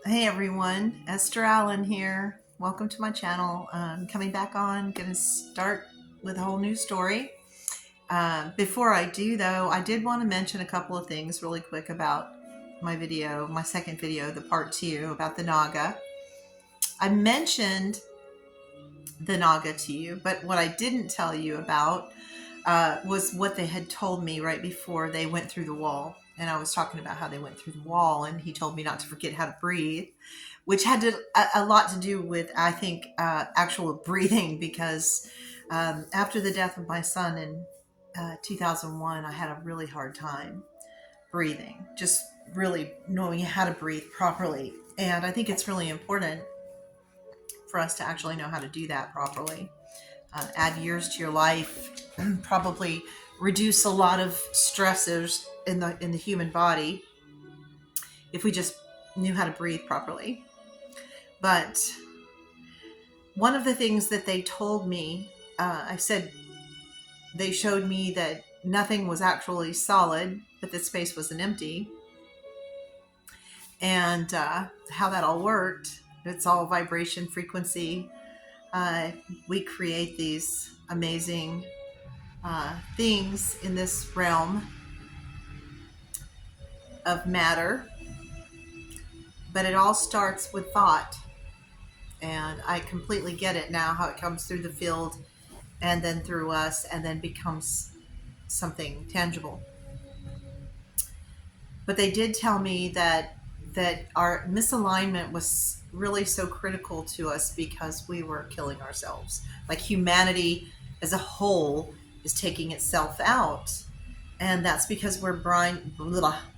Hey everyone, Esther Allen here. Welcome to my channel. Coming back on, gonna start with a whole new story. Before I do though, I did want to mention a couple of things really quick about my video, my second video, the part 2 about the Naga. I mentioned the Naga to you, but what I didn't tell you about was what they had told me right before they went through the wall. And I was talking about how they went through the wall, and he told me not to forget how to breathe, which had a lot to do with, I think, actual breathing, because after the death of my son in 2001, I had a really hard time breathing, just really knowing how to breathe properly. And I think it's really important for us to actually know how to do that properly. Add years to your life, probably reduce a lot of stressors in the human body if we just knew how to breathe properly. But one of the things that they told me, I said they showed me that nothing was actually solid, but that space wasn't empty, and how that all worked. It's all vibration, frequency. We create these amazing things in this realm of matter, but it all starts with thought. And I completely get it now, how it comes through the field and then through us and then becomes something tangible. But they did tell me that our misalignment was really so critical to us because we were killing ourselves. Like humanity as a whole is taking itself out. And that's because we're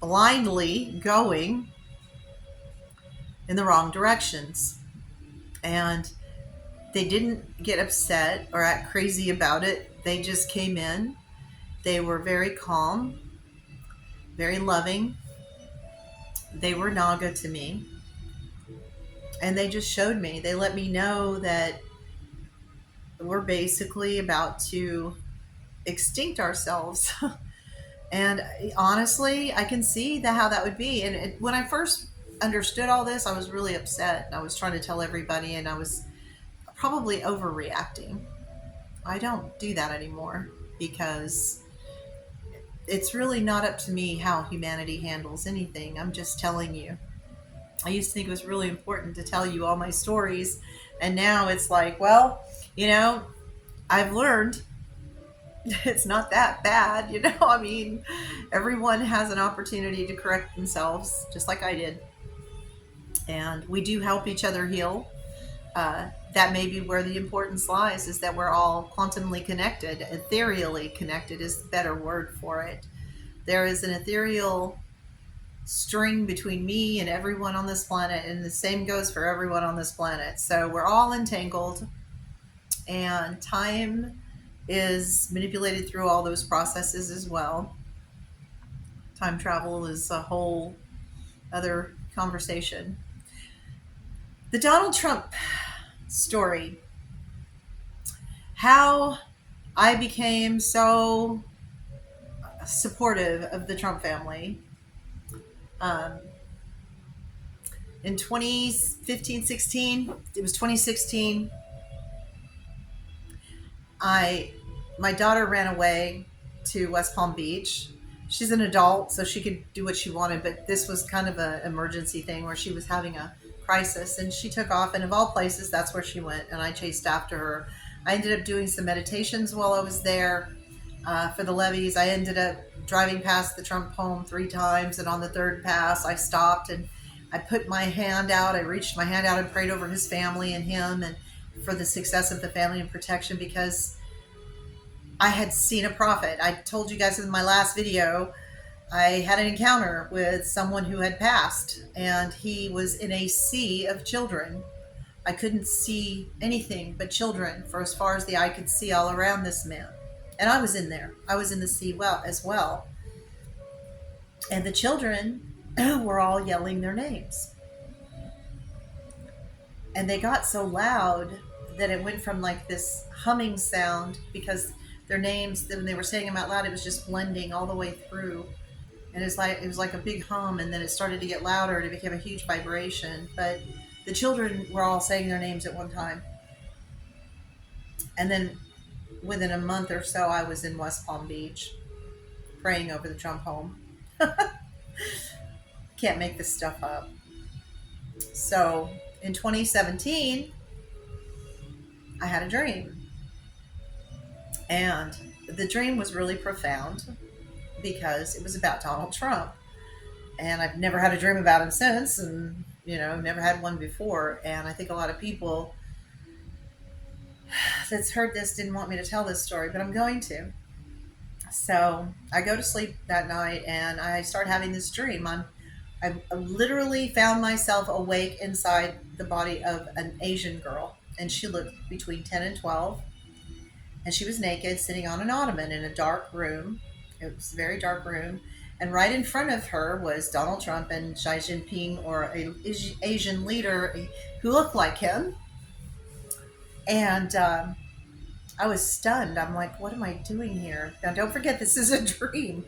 blindly going in the wrong directions. And they didn't get upset or act crazy about it. They just came in. They were very calm, very loving. They were Naga to me. And they just showed me, they let me know that we're basically about to extinct ourselves. And honestly, I can see how that would be. And when I first understood all this, I was really upset. I was trying to tell everybody, and I was probably overreacting. I don't do that anymore because it's really not up to me how humanity handles anything. I'm just telling you. I used to think it was really important to tell you all my stories, and now it's like, well, you know, I've learned it's not that bad. I mean, everyone has an opportunity to correct themselves, just like I did. And we do help each other heal. That may be where the importance lies, is that we're all quantumly connected. Ethereally connected is the better word for it. There is an ethereal string between me and everyone on this planet, and the same goes for everyone on this planet. So we're all entangled, and time is manipulated through all those processes as well. Time travel is a whole other conversation. The Donald Trump story. How I became so supportive of the Trump family. Um, in 2015, 16, it was 2016, my daughter ran away to West Palm Beach. She's an adult, so she could do what she wanted, but this was kind of an emergency thing where she was having a crisis, and she took off, and of all places, that's where she went, and I chased after her. I ended up doing some meditations while I was there for the levees. I ended up driving past the Trump home 3 times, and on the third pass, I stopped and I put my hand out. I reached my hand out and prayed over his family and him, and for the success of the family and protection, because I had seen a prophet. I told you guys in my last video, I had an encounter with someone who had passed, and he was in a sea of children. I couldn't see anything but children for as far as the eye could see all around this man. And I was in there. I was in the sea as well. And the children were all yelling their names. And they got so loud that it went from like this humming sound, because their names, when they were saying them out loud, it was just blending all the way through. and it was like a big hum, and then it started to get louder and it became a huge vibration. But the children were all saying their names at one time, and then within a month or so, I was in West Palm Beach praying over the jump home. Can't make this stuff up. So in 2017, I had a dream, and the dream was really profound because it was about Donald Trump. And I've never had a dream about him since, and never had one before. And I think a lot of people that's heard this didn't want me to tell this story, but I'm going to. So I go to sleep that night and I start having this dream. I literally found myself awake inside the body of an Asian girl, and she looked between 10 and 12, and she was naked, sitting on an ottoman in a dark room. It was a very dark room, and right in front of her was Donald Trump and Xi Jinping, or an Asian leader who looked like him. And I was stunned. I'm like, what am I doing here? Now, don't forget, this is a dream.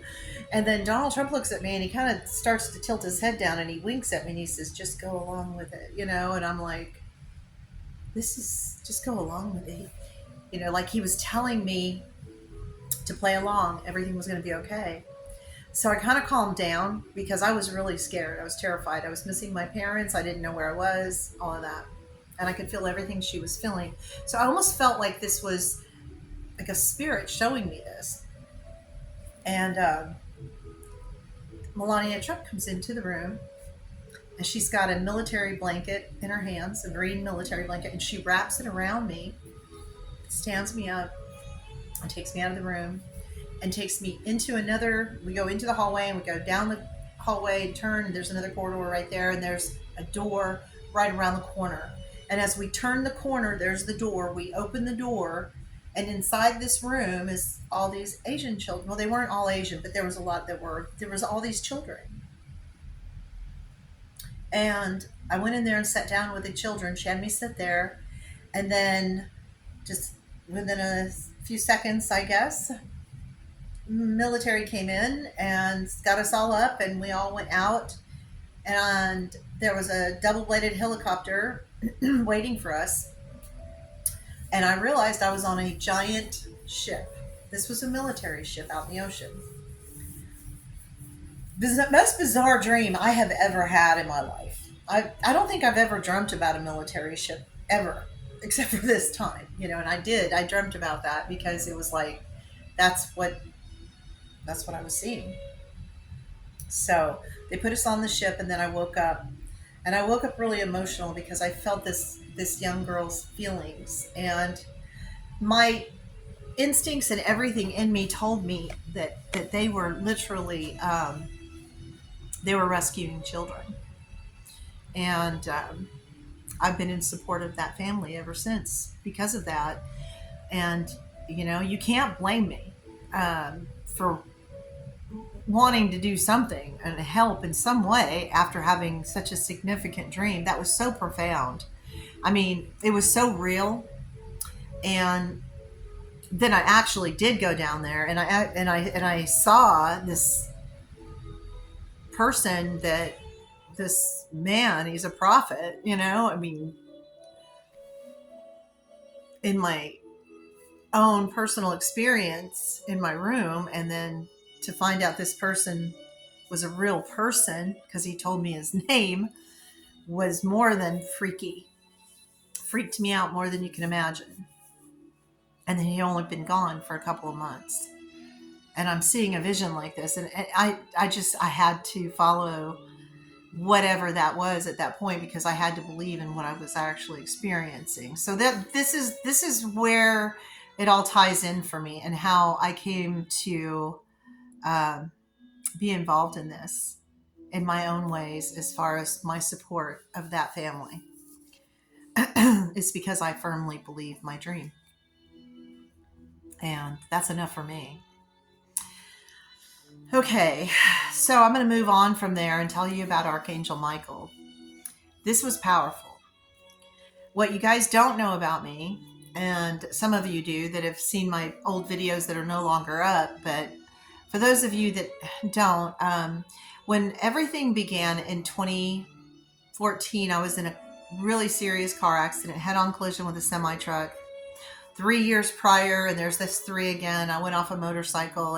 And then Donald Trump looks at me and he kind of starts to tilt his head down and he winks at me and he says, just go along with it, And I'm like, this is just go along with it. Like he was telling me to play along. Everything was going to be okay. So I kind of calmed down because I was really scared. I was terrified. I was missing my parents. I didn't know where I was, all of that. And I could feel everything she was feeling. So I almost felt like this was like a spirit showing me this. And Melania Trump comes into the room, and she's got a military blanket in her hands, a green military blanket, and she wraps it around me, stands me up, and takes me out of the room, and takes me into we go into the hallway, and we go down the hallway and turn, and there's another corridor right there, and there's a door right around the corner. And as we turn the corner, there's the door. We open the door, and inside this room is all these Asian children. Well, they weren't all Asian, but there was a lot that were. There was all these children. And I went in there and sat down with the children. She had me sit there. And then just within a few seconds, I guess, military came in and got us all up, and we all went out. And there was a double-bladed helicopter waiting for us. And I realized I was on a giant ship. This was a military ship out in the ocean. The most bizarre dream I have ever had in my life. I don't think I've ever dreamt about a military ship ever, except for this time, and I dreamt about that because it was like, that's what I was seeing. So they put us on the ship, and then I woke up, and I woke up really emotional because I felt this young girl's feelings, and my instincts and everything in me told me that they were literally they were rescuing children. And I've been in support of that family ever since because of that. And you can't blame me for wanting to do something and help in some way after having such a significant dream that was so profound. I mean, it was so real. And then I actually did go down there, and I saw this person, this man, he's a prophet, I mean, in my own personal experience in my room. And then to find out this person was a real person because he told me his name was more than freaked me out more than you can imagine. And then he only been gone for a couple of months. And I'm seeing a vision like this. And I had to follow whatever that was at that point because I had to believe in what I was actually experiencing. So this is where it all ties in for me and how I came to be involved in this in my own ways as far as my support of that family. It's because I firmly believe my dream. And that's enough for me. Okay, so I'm going to move on from there and tell you about Archangel Michael. This was powerful. What you guys don't know about me, and some of you do that have seen my old videos that are no longer up, but For those of you that don't, when everything began in 2014, I was in a really serious car accident, head-on collision with a semi-truck. 3 years prior, and there's this three again, I went off a motorcycle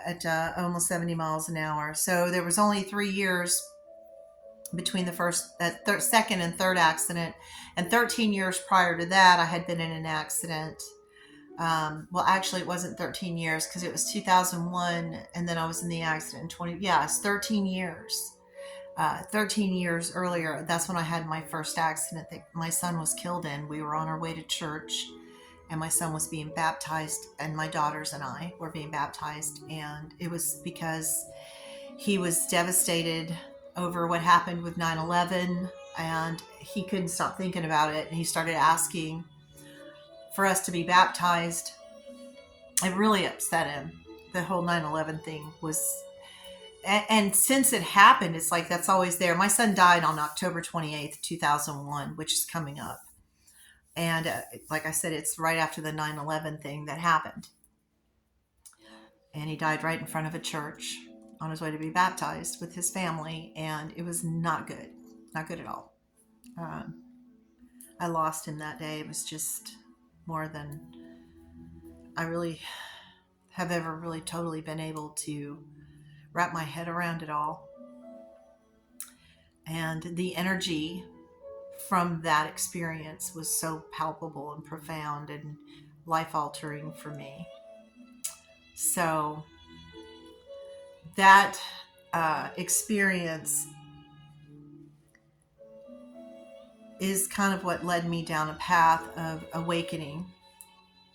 at almost 70 miles an hour. So there was only 3 years between the second and third accident, and 13 years prior to that, I had been in an accident. Well, actually, it wasn't 13 years because it was 2001, and then I was in the accident in 20. Yeah, it's 13 years. 13 years earlier, that's when I had my first accident that my son was killed in. We were on our way to church, and my son was being baptized, and my daughters and I were being baptized, and it was because he was devastated over what happened with 9/11, and he couldn't stop thinking about it, and he started asking for us to be baptized. It really upset him. The whole 9/11 thing was, and since it happened, it's like that's always there. My son died on October 28th, 2001, which is coming up. And like I said, it's right after the 9/11 thing that happened. And he died right in front of a church on his way to be baptized with his family. And it was not good. Not good at all. I lost him that day. It was just more than I really have ever really totally been able to wrap my head around it all. And the energy from that experience was so palpable and profound and life-altering for me. So that experience is kind of what led me down a path of awakening.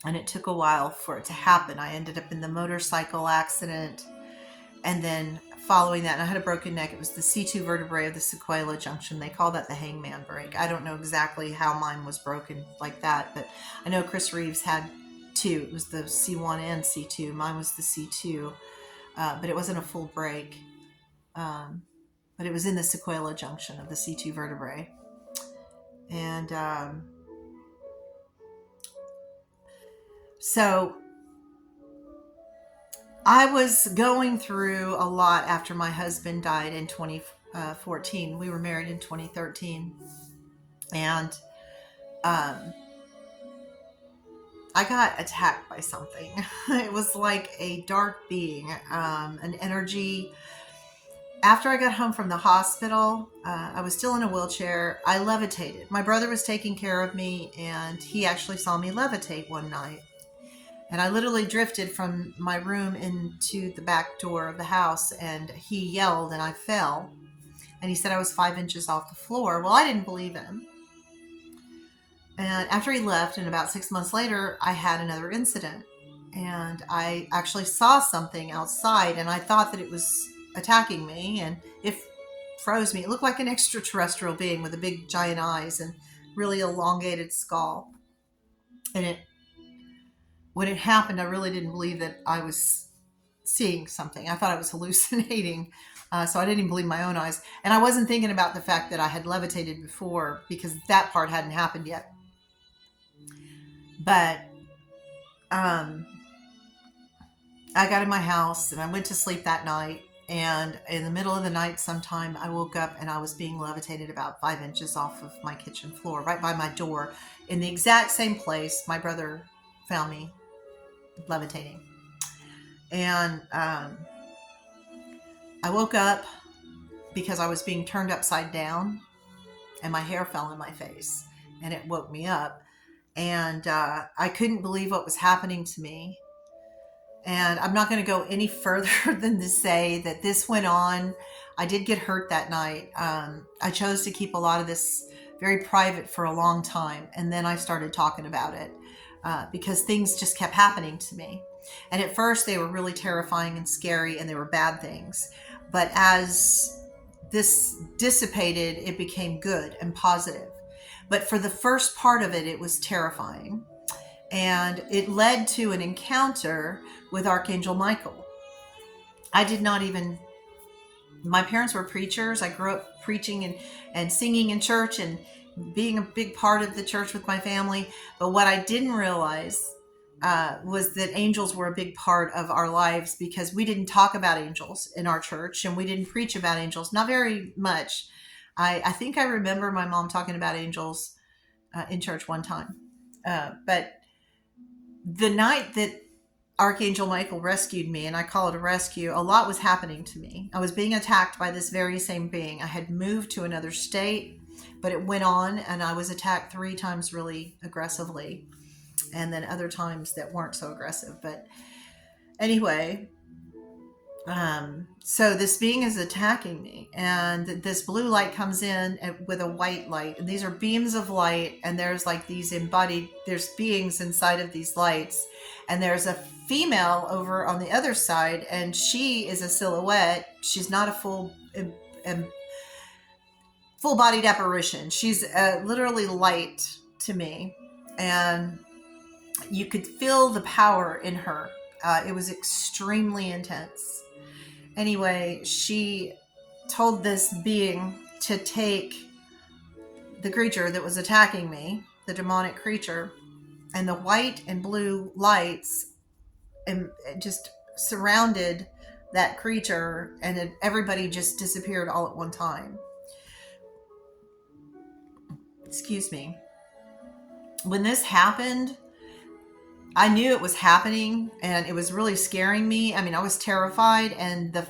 And it took a while for it to happen. I ended up in the motorcycle accident, and then following that, and I had a broken neck. It was the C2 vertebrae of the sequela junction. They call that the hangman break. I don't know exactly how mine was broken like that, but I know Chris Reeves had two. It was the C1 and C2. Mine was the C2, but it wasn't a full break. But it was in the sequela junction of the C2 vertebrae. And so I was going through a lot after my husband died in 2014. We were married in 2013. And I got attacked by something. It was like a dark being, an energy. After I got home from the hospital, I was still in a wheelchair. I levitated. My brother was taking care of me, and he actually saw me levitate one night. And I literally drifted from my room into the back door of the house, and he yelled and I fell. And he said I was 5 inches off the floor. Well, I didn't believe him. And after he left, and about 6 months later, I had another incident. And I actually saw something outside, and I thought that it was attacking me, and it froze me. It looked like an extraterrestrial being with a big giant eyes and really elongated skull. And when it happened, I really didn't believe that I was seeing something. I thought I was hallucinating. So I didn't even believe my own eyes. And I wasn't thinking about the fact that I had levitated before, because that part hadn't happened yet. But I got in my house and I went to sleep that night. And in the middle of the night sometime, I woke up and I was being levitated about 5 inches off of my kitchen floor, right by my door, in the exact same place my brother found me levitating. And I woke up because I was being turned upside down and my hair fell in my face, and it woke me up. And I couldn't believe what was happening to me. And I'm not going to go any further than to say that this went on. I did get hurt that night. I chose to keep a lot of this very private for a long time. And then I started talking about it because things just kept happening to me. And at first they were really terrifying and scary, and they were bad things. But as this dissipated, it became good and positive. But for the first part of it, it was terrifying. And it led to an encounter with Archangel Michael. I did not even, my parents were preachers. I grew up preaching and singing in church and being a big part of the church with my family. But what I didn't realize was that angels were a big part of our lives because we didn't talk about angels in our church and we didn't preach about angels, not very much. I think I remember my mom talking about angels in church one time. But the night that Archangel Michael rescued me, and I call it a rescue, a lot was happening to me. I was being attacked by this very same being. I had moved to another state, but it went on, and I was attacked 3 times really aggressively, and then other times that weren't so aggressive. But anyway, so this being is attacking me, and this blue light comes in with a white light, and these are beams of light, and there's like these embodied, there's beings inside of these lights, and there's a female over on the other side, and she is a silhouette. She's not a full bodied apparition. She's literally light to me, and you could feel the power in her. It was extremely intense. Anyway, she told this being to take the creature that was attacking me, the demonic creature, and the white and blue lights and just surrounded that creature, and everybody just disappeared all at one time. Excuse me. When this happened, I knew it was happening, and it was really scaring me. I mean, I was terrified, and the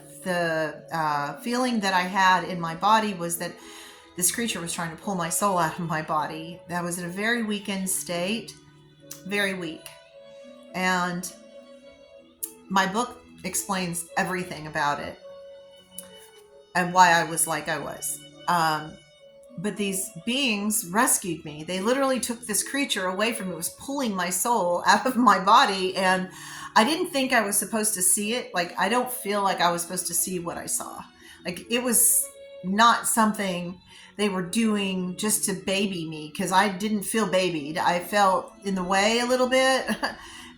feeling that I had in my body was that this creature was trying to pull my soul out of my body. I was in a very weakened state, very weak. And my book explains everything about it and why I was like I was. But these beings rescued me. They literally took this creature away from me. It was pulling my soul out of my body. And I didn't think I was supposed to see it. Like, I don't feel like I was supposed to see what I saw. Like, it was not something they were doing just to baby me, because I didn't feel babied. I felt in the way a little bit.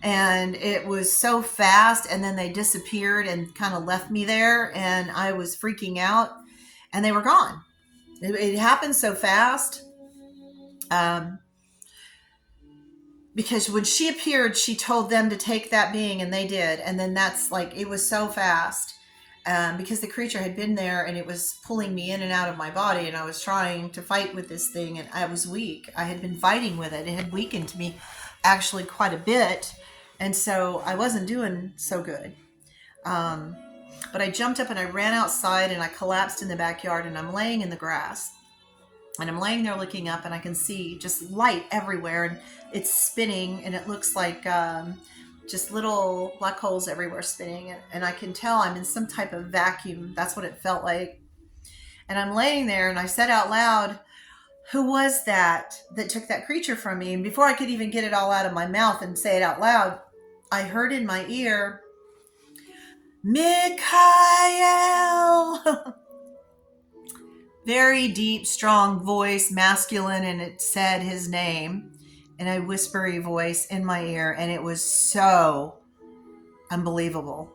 And it was so fast. And then they disappeared and kind of left me there. And I was freaking out. And they were gone. It happened so fast, because when she appeared, she told them to take that being, and they did. And then that's like, it was so fast, because the creature had been there and it was pulling me in and out of my body, and I was trying to fight with this thing, and I was weak. I had been fighting with it. It had weakened me actually quite a bit. And so I wasn't doing so good. But I jumped up and I ran outside, and I collapsed in the backyard, and I'm laying in the grass, and I'm laying there looking up, and I can see just light everywhere, and it's spinning, and it looks like just little black holes everywhere spinning. And I can tell I'm in some type of vacuum. That's what it felt like. And I'm laying there, and I said out loud, "Who was that took that creature from me?" And before I could even get it all out of my mouth and say it out loud, I heard in my ear, "Michael." Very deep, strong voice, masculine, and it said his name in a whispery voice in my ear, and it was so unbelievable.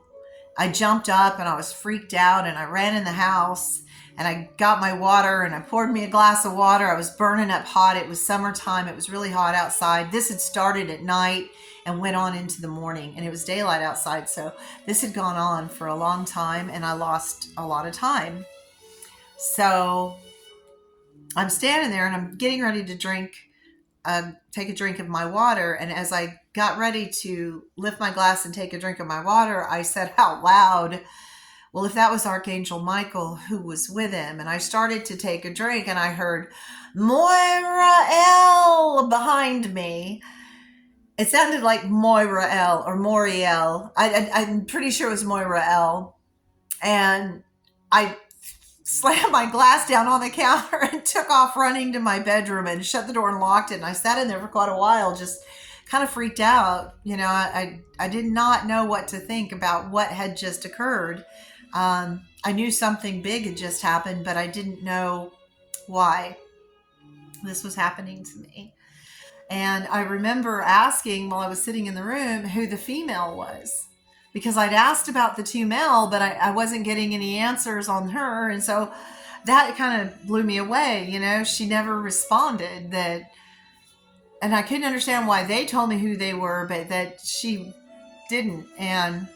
I jumped up and I was freaked out, and I ran in the house, and I got my water, and I poured me a glass of water. I was burning up hot. It was summertime. It was really hot outside. This had started at night and went on into the morning, and it was daylight outside. So this had gone on for a long time, and I lost a lot of time. So I'm standing there, and I'm getting ready to take a drink of my water. And as I got ready to lift my glass and take a drink of my water, I said out loud, "Well, if that was Archangel Michael, who was with him?" And I started to take a drink, and I heard Moira L behind me. It sounded like Moira L or Moriel. I'm pretty sure it was Moira L. And I slammed my glass down on the counter and took off running to my bedroom and shut the door and locked it. And I sat in there for quite a while, just kind of freaked out. You know, I did not know what to think about what had just occurred. I knew something big had just happened, but I didn't know why this was happening to me. And I remember asking while I was sitting in the room who the female was, because I'd asked about the 2 male, but I wasn't getting any answers on her. And so that kind of blew me away. You know, she never responded that and I couldn't understand why they told me who they were, but that she didn't and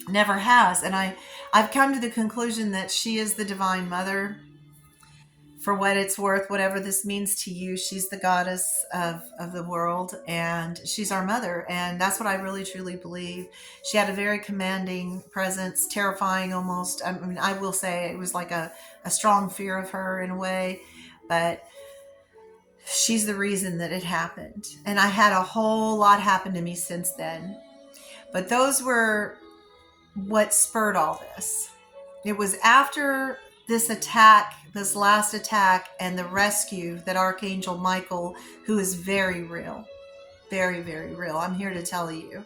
never has. And I've come to the conclusion that she is the Divine Mother. For what it's worth, whatever this means to you, she's the goddess of the world, and she's our mother. And that's what I really truly believe. She had a very commanding presence, terrifying almost. I mean, I will say it was like a strong fear of her in a way, but she's the reason that it happened. And I had a whole lot happen to me since then. But those were what spurred all this. It was after this attack, this last attack, and the rescue that Archangel Michael, who is very real, very, very real. I'm here to tell you.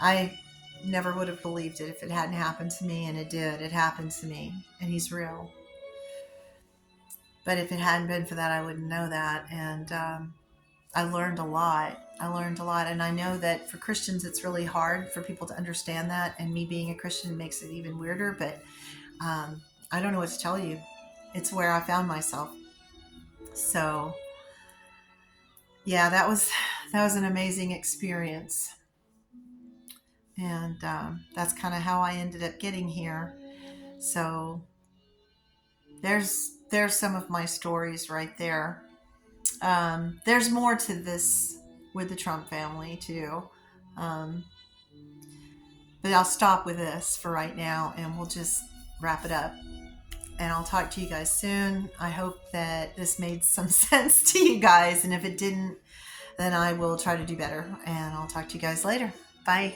I never would have believed it if it hadn't happened to me, and it did. It happened to me, and he's real. But if it hadn't been for that, I wouldn't know that. And I learned a lot. And I know that for Christians, it's really hard for people to understand that. And me being a Christian makes it even weirder. But I don't know what to tell you. It's where I found myself. So, yeah, that was an amazing experience. And that's kind of how I ended up getting here. So there's some of my stories right there. There's more to this with the Trump family too. But I'll stop with this for right now, and we'll just wrap it up. And I'll talk to you guys soon. I hope that this made some sense to you guys. And if it didn't, then I will try to do better. And I'll talk to you guys later. Bye.